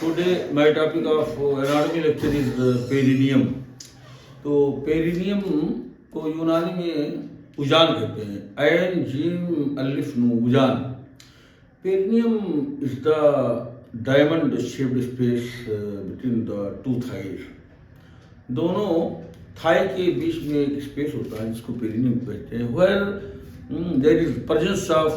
Today my topic of anatomy lecture is perineum. तो perineum को यूनानी में उजान कहते हैं, ऐन जीम अलिफ नू उजान। Perineum is the diamond shaped space between the two thighs. दोनों थाई के बीच में एक स्पेस होता है जिसको पेरिनियम कहते हैं, where there is presence of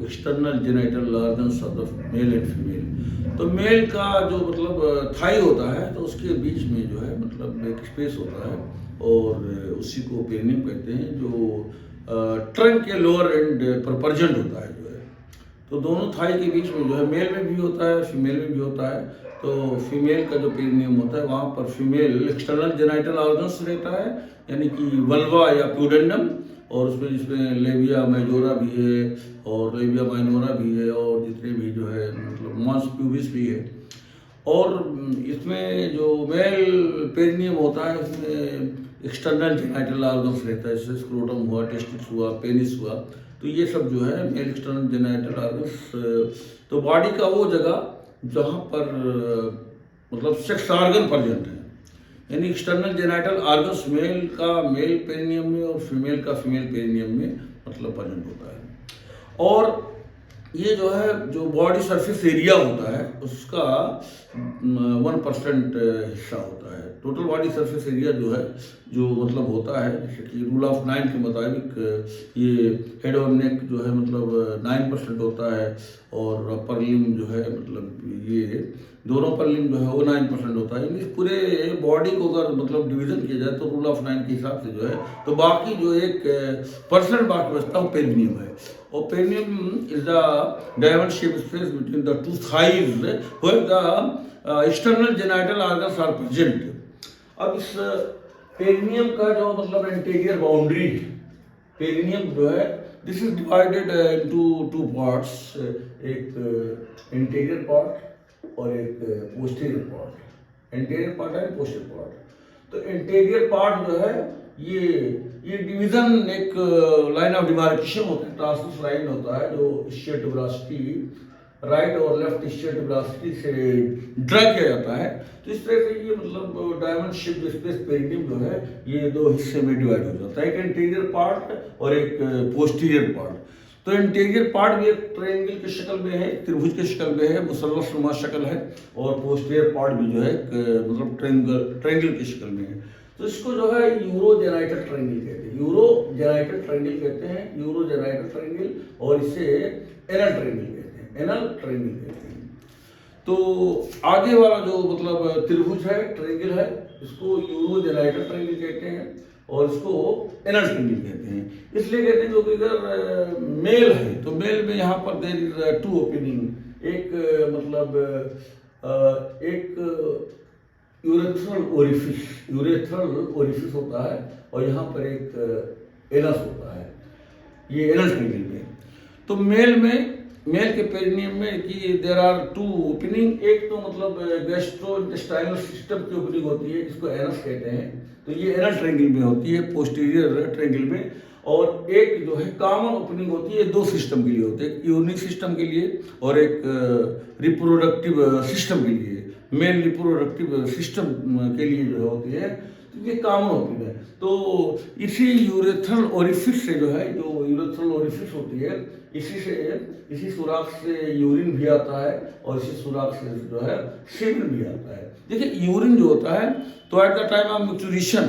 external genital organs of the male and female. तो मेल का जो मतलब थाई होता है तो उसके बीच में जो है मतलब एक स्पेस होता है और उसी को पेरिनियम कहते हैं, जो ट्रंक के लोअर एंड पर प्रेजेंट होता है जो है। तो दोनों थाई के बीच में जो है मेल में भी होता है, फीमेल में भी होता है। तो फीमेल का जो पेरिनियम होता है वहाँ पर फीमेल एक्सटर्नल जेनिटल ऑर्गन्स रहता है, यानी कि वल्वा या प्यूडेंडम, और उसमें जिसमें लेबिया मेजोरा भी है और लेबिया माइनोरा भी है और जितने भी जो है मतलब मॉन्स प्यूबिस भी है। और इसमें जो मेल पेरिनियम होता है उसमें एक्सटर्नल जेनिटल ऑर्गन्स रहता है, जैसे स्क्रोटम हुआ, टेस्टिस हुआ, पेनिस हुआ। तो ये सब जो है मेल एक्सटर्नल जेनिटल ऑर्गन्स। तो बॉडी का वो जगह जहाँ पर मतलब सेक्स ऑर्गन प्रेजेंट है, यानी एक्सटर्नल जेनिटल ऑर्गन्स मेल का मेल पेरिनियम में और फीमेल का फीमेल पेरिनियम में मतलब प्रेजेंट होता है। और ये जो है जो बॉडी सरफेस एरिया होता है उसका 1% हिस्सा होता है। टोटल बॉडी सरफेस एरिया जो है जो मतलब होता है, जैसे कि रूल ऑफ 9 के मुताबिक ये हेड और नेक जो है मतलब 9% होता है, और अपर लिम जो है मतलब ये दोनों पर लिम जो है वो 9% होता है। यानी पूरे बॉडी को अगर मतलब डिवीजन किया जाए तो रूल ऑफ 9 के हिसाब से जो है तो बाकी जो 1% बाकी बचता है वो पेरिनियम है। और perineum is the diamond shape space between the two thighs where the external genital organs are present. अब इस पेरिनियम का जो मतलब इंटीरियर बाउंड्री है, पेरिनियम जो है this is divided into two parts, एक इंटीरियर पार्ट और एक पोस्टीरियर पार्ट। इंटीरियर पार्ट है पोस्टीरियर पार्ट। तो इंटीरियर पार्ट जो है ये डिवीजन एक लाइन ऑफ डिमार्केशन होता है, ट्रांसवर्स लाइन होता है जो इस्चियल ट्यूबरोसिटी राइट और लेफ्ट इस्चियल ट्यूबरोसिटी से ड्रा किया जाता है। तो इस तरह से ये मतलब डायमंड शेप स्पेस पेरिनियम जो है ये दो हिस्से में डिवाइड हो जाता है, एक इंटीरियर पार्ट और एक पोस्टीरियर पार्ट। तो इंटीरियर पार्ट भी एक ट्रायंगल की शक्ल में है, त्रिभुज की शक्ल में है, मुसल्लस नुमा शक्ल है, और पोस्टीरियर पार्ट भी जो है मतलब ट्रायंगल की शक्ल में है। तो इसको जो है यूरोजेनाइटल ट्रायंगल कहते हैं, यूरोजेनाइटल ट्रायंगल कहते हैं, यूरोजेनाइटल ट्रायंगल, और इसे एनल ट्रायंगल कहते हैं, एनल ट्रायंगल कहते हैं। तो आगे वाला जो मतलब त्रिभुज है, ट्रायंगल है, इसको यूरोजेनाइटल ट्रायंगल कहते हैं और इसको एनल ट्रायंगल कहते हैं। इसलिए कहते हैं क्योंकि अगर मेल है तो मेल में यहाँ पर देयर इज 2 ओपनिंग, एक मतलब एक यूरेथ्रल ओरिफिस होता है और यहाँ पर एक एनस होता है, ये एनस ट्रायंगल में। तो मेल के पेरिनियम में कि देयर आर 2 ओपनिंग, एक तो मतलब गैस्ट्रो इंटेस्टाइनल सिस्टम की ओपनिंग होती है जिसको एनस कहते हैं, तो ये एनल ट्रायंगल में होती है पोस्टीरियर ट्रायंगल में। और एक जो है कॉमन ओपनिंग होती है 2 सिस्टम के लिए होती है, एक यूरिनरी सिस्टम के लिए और एक रिप्रोडक्टिव सिस्टम के लिए, मेल रिप्रोडक्टिव सिस्टम के लिए जो होती है, तो ये कॉमन होती है। तो इसी यूरेथ्रल ओरिफिस से जो है, जो यूरेथ्रल ओरिफिस होती है, इसी सुराख से यूरिन भी आता है और इसी सुराख से जो है सीमेन भी आता है। देखिए यूरिन जो होता है तो at the time of maturation,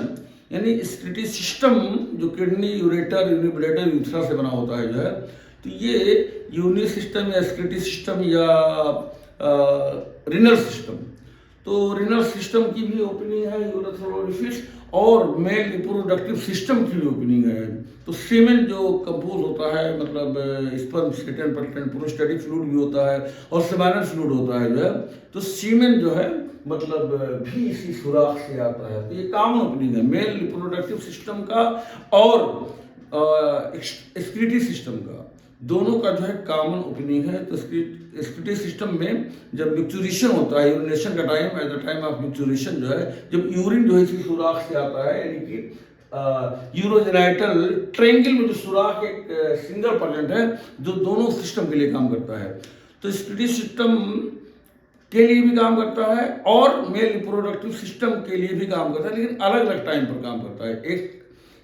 यानी स्क्रीटरी सिस्टम जो किडनी, यूरेटर, यूनिब्लेडर, यूथरा से बना होता है जो है, तो ये यूरिनरी सिस्टम या स्क्रीटरी सिस्टम या रिनल सिस्टम, तो रिनल सिस्टम की भी ओपनिंग है यूरेथ्रल ओरिफिस, और मेल रिप्रोडक्टिव सिस्टम की भी ओपनिंग है। तो सीमेन जो कंपोज होता है मतलब स्पर्म से 10% प्रोस्टेटिक फ्लूइड भी होता है और सेमिनल फ्लूइड होता है जो है, तो सीमेन जो है मतलब भी इसी सुराख से आता है। तो ये कॉमन ओपनिंग है मेल रिप्रोडक्टिव सिस्टम का और एक्सक्रीटरी सिस्टम का, दोनों का जो है कॉमन ओपनिंग है। तो एक्सक्रीटरी सिस्टम में जब मैच्योरेशन होता है, यूरिनेशन का time, at the time of maturation जो है जब यूरिन जो है इसी सुराख से आता है, यानी कि यूरोजेनाइटल ट्रायंगल में जो सुराख एक सिंगल प्रेजेंट है जो दोनों सिस्टम के लिए काम करता है। तो एक्सक्रीटरी सिस्टम के लिए भी काम करता है और मेल रिप्रोडक्टिव सिस्टम के लिए भी काम करता है, लेकिन अलग अलग टाइम पर काम करता है।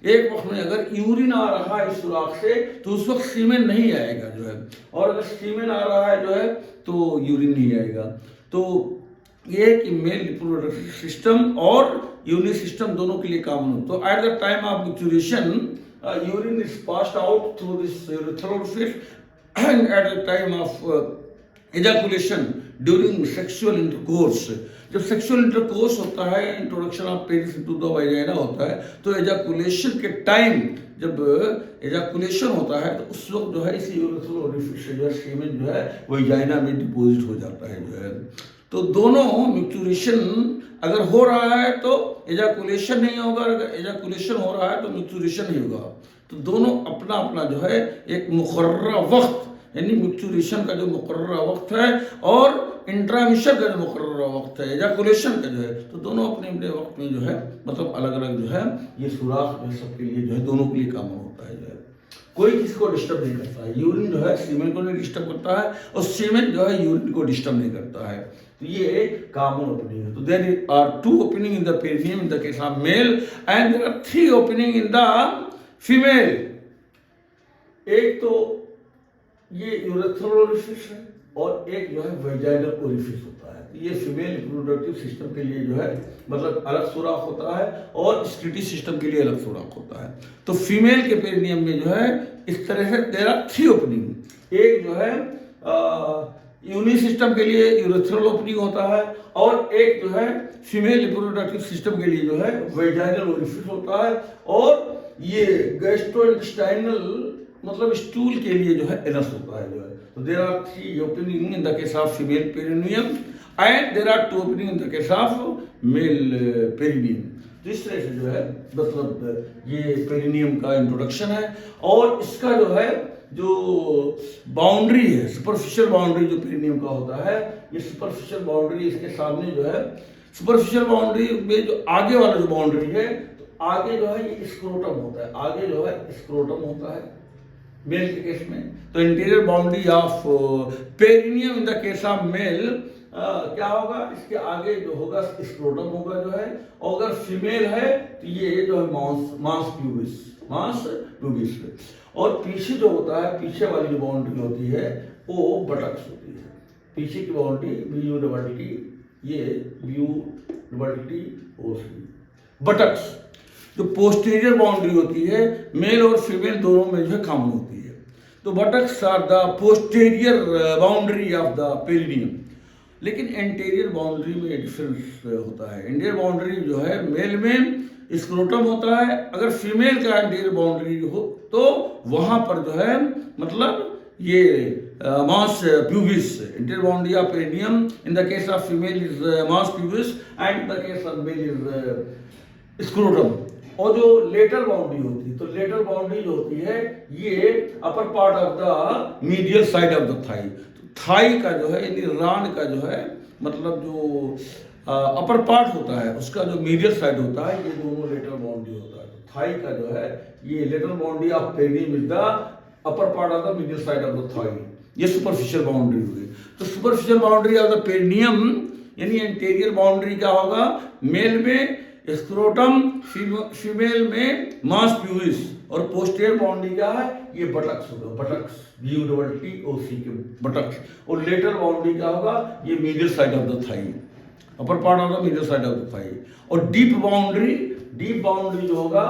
एक वक्त में अगर यूरिन आ रहा है इस सुराख से तो उस वक्त सीमेन नहीं आएगा जो है, और अगर सीमेन आ रहा है जो है तो यूरिन नहीं आएगा। तो ये कि मेल रिप्रोडक्टिव सिस्टम और यूरिन सिस्टम दोनों के लिए कॉमन हो। तो at the time of maturation urine is passed out through this urethral orifice, and at the time of ejaculation during sexual intercourse, जब सेक्सुअल इंटरकोर्स होता है, introduction of penis into the vagina होता है, तो ejaculation के time जब ejaculation होता है तो उस वक्त जो है इसी यूरेथ्रल orifice से जो है सीमेन जो है वाजाइना में डिपोजिट हो जाता है जो है। तो दोनों मैच्योरेशन अगर हो रहा है तो एजाकुलेशन नहीं होगा, अगर एजाकुलेशन हो रहा है तो मैच्योरेशन नहीं होगा। तो दोनों अपना अपना जो है एक मुकर्रर वक्त, यानी मैच्योरेशन का जो मुकर्रर वक्त है और इंट्रामिशन का जो मुकर्रर वक्त है, एजाकुलेशन का जो है, तो दोनों अपने अपने वक्त में जो है मतलब अलग अलग जो है ये सुराख जो सबके लिए जो है दोनों के लिए कॉमन होता है जो है। कोई किसी को डिस्टर्ब नहीं करता है, यूरिन जो है सीमेन को नहीं डिस्टर्ब करता है और सीमेन जो है यूरिन को डिस्टर्ब नहीं करता है। तो ये कॉमन ओपनिंग है। तो there are 2 opening in the perineum in the case of male and there are 3 opening in the female. एक तो ये यूरेथ्रल ओरिफिस है और एक जो है वेजाइनल ओरिफिस होता है। तो ये फीमेल रिप्रोडक्टिव सिस्टम के लिए जो है मतलब अलग सुराख होता है और स्टेटी सिस्टम के लिए अलग सुराख होता है। तो फीमेल के पेरिनियम में जो है इस तरह से देयर आर 3 ओपनिंग। एक जो है यूनि सिस्टम के लिए यूरेथ्रल ओपनिंग होता है और एक जो है फीमेल रिप्रोडक्टिव सिस्टम के लिए जो है वेजाइनल ओरिफिस होता है, और ये गैस्ट्रोइंटेस्टाइनल मतलब स्टूल के लिए जो है एनस होता है जो है। तो there are 3 opening in the case of female perineum and there are 2 opening in the case of male perineum. तो इस तरह से जो है मतलब ये पेरिनियम का इंट्रोडक्शन है। और इसका जो है जो बाउंड्री है, सुपरफिशियल बाउंड्री जो पेरिनियम का होता है, ये सुपरफिशियल बाउंड्री इसके सामने जो है सुपरफिशियल बाउंड्री में जो आगे वाला जो बाउंड्री है, तो आगे जो है ये स्क्रोटम होता है, आगे जो है स्क्रोटम होता है मेल के केस में। तो interior boundary of perineum in the case of mail क्या होगा, इसके आगे जो होगा स्क्रोटम होगा जो है, और अगर फीमेल है तो ये जो है मांस प्यूबिस और पीछे जो होता है, पीछे वाली जो बाउंड्री होती है वो बटक्स होती है। पीछे की बाउंड्री BU-T, ये BU-T बटक्स। जो पोस्टीरियर बाउंड्री होती है मेल और फीमेल दोनों में जो है कॉमन होती है। तो buttocks are the posterior boundary of the perineum. लेकिन एंटीरियर बाउंड्री में डिफरेंस होता है। एंटीरियर बाउंड्री जो है मेल में स्क्रोटम होता है, अगर फीमेल का एंटीरियर बाउंड्री हो तो वहां पर जो है मतलब ये mons pubis. Anterior boundary of perineum in the case of female is mons pubis and in the case of male is scrotum. और जो लेटरल बाउंड्री होती है, तो लेटरल बाउंड्री जो होती है ये upper part of the medial side of the thigh. Thigh का जो है यानी रान का जो है मतलब जो अपर पार्ट होता है उसका जो मीडियल साइड होता है, ये दोनों लेटरल बाउंड्री होता है। तो थाई का जो है ये lateral boundary of perineum is the upper part of the medial side of the thigh. ये सुपरफिशियल बाउंड्री हुई। तो superficial boundary of the perineum यानी एंटीरियर बाउंड्री क्या होगा, मेल में स्क्रोटम, फीमेल में मास प्यूबिस, और पोस्टीरियर बाउंड्री क्या है, ये बटक्स होगा, बटक्स BU-T-O-C के बटक्स। और लेटरल बाउंड्री क्या होगा, ये medial side of the thigh, upper part of the medial side of the thigh. और डीप बाउंड्री जो होगा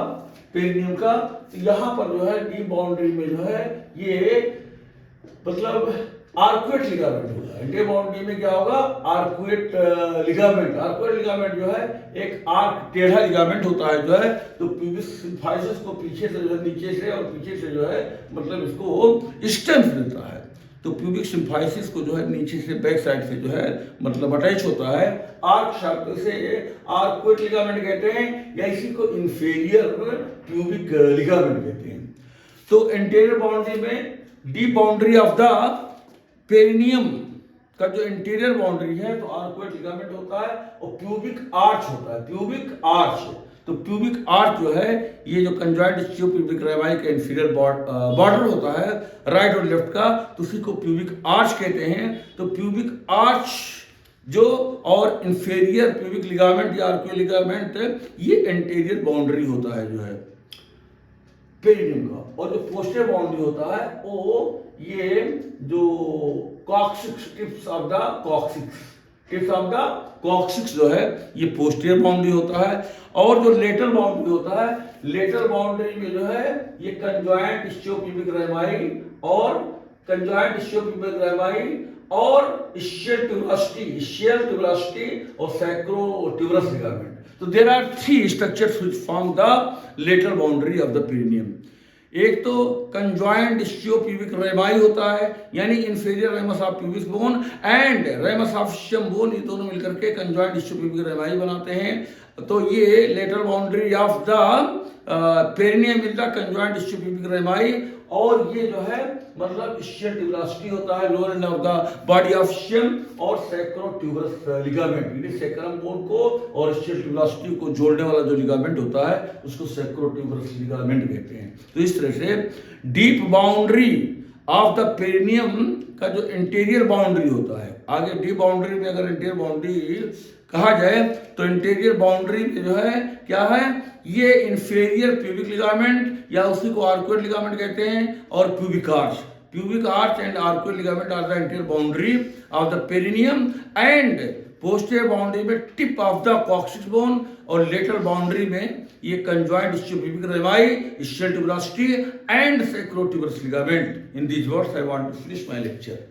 पेरिनियम का, तो यहाँ पर जो है डीप बाउंड्री में जो है ये मतलब आर्कुएट लिगामेंट होगा। एंटीरियर बाउंड्री में क्या होगा, आर्कुएट लिगामेंट जो है एक आर्क टेढ़ा लिगामेंट होता है जो है। तो प्यूबिक सिम्फाइसिस को पीछे से जो है नीचे से और पीछे से जो है मतलब इसको स्ट्रेंथ देता है। तो प्यूबिक सिम्फाइसिस को जो है नीचे से बैक साइड से जो है मतलब अटैच होता है आर्क शाफ्ट से, आर्कुएट लिगामेंट कहते हैं, या इसी को इंफीरियर प्यूबिक लिगामेंट कहते हैं। तो एंटीरियर बाउंड्री में deep boundary of the perineum का जो इंटीरियर बाउंड्री है तो आर्कुएट लिगामेंट होता है और प्यूबिक आर्च होता है, प्यूबिक आर्च। तो प्यूबिक आर्च जो है ये जो कंजॉइंट प्यूबिक रेमाई का इंफीरियर बॉर्डर होता है राइट और लेफ्ट का, तो उसी को प्यूबिक आर्च कहते हैं। तो प्यूबिक आर्च जो और इंफीरियर प्यूबिक लिगामेंट या आर्कियो लिगामेंट ये एंटीरियर बाउंड्री होता है जो है पेरिनियम का, और जो पोस्टीरियर बाउंड्री होता है वो ये जो coccyx tips of the coccyx जो है ये पोस्टीरियर बाउंड्री होता है, और जो लेटरल बाउंड्री होता है, लेटरल बाउंड्री में जो है ये कंजॉइंट इस्चियोप्यूबिक रेमाई और ischial tuberosity और sacrotuberous ligament. So there are three structures which form the lateral boundary of the perineum. एक तो कंजॉइंट इस्चियोप्यूबिक रेमाई होता है, यानी inferior ramus of pubic bone and ramus of ischium bone, ये दोनों मिलकर के कंजॉइंट इस्चियोप्यूबिक रेमाई बनाते हैं। तो ये lateral boundary of the perineum is the conjoint ischiopubic rami, और ये जो है मतलब इस्चियल ट्यूबरosity होता है lower end of the body of ischium, और सैक्रोट्यूबरस लिगामेंट, यानी सैक्रम बोन को और इस्चियल ट्यूबरosity को जोड़ने वाला जो लिगामेंट होता है उसको सैक्रोट्यूबरस लिगामेंट कहते हैं। तो इस तरह से deep boundary of the perineum का जो इंटीरियर बाउंड्री होता है, आगे डीप बाउंड्री में अगर इंटीरियर बाउंड्री कहा जाए तो इंटीरियर बाउंड्री में जो है क्या है, ये इंफीरियर प्यूबिक लिगामेंट या उसी को आर्कुएट लिगामेंट कहते हैं, और pubic arch and arcuate ligament are the interior boundary of the perineum, and posterior boundary में tip of the coccyx bone, और लेटरल बाउंड्री में ये conjoint ischiopubic rami, ischial tuberosity and sacrotuberous ligament. In these words I want to finish my lecture.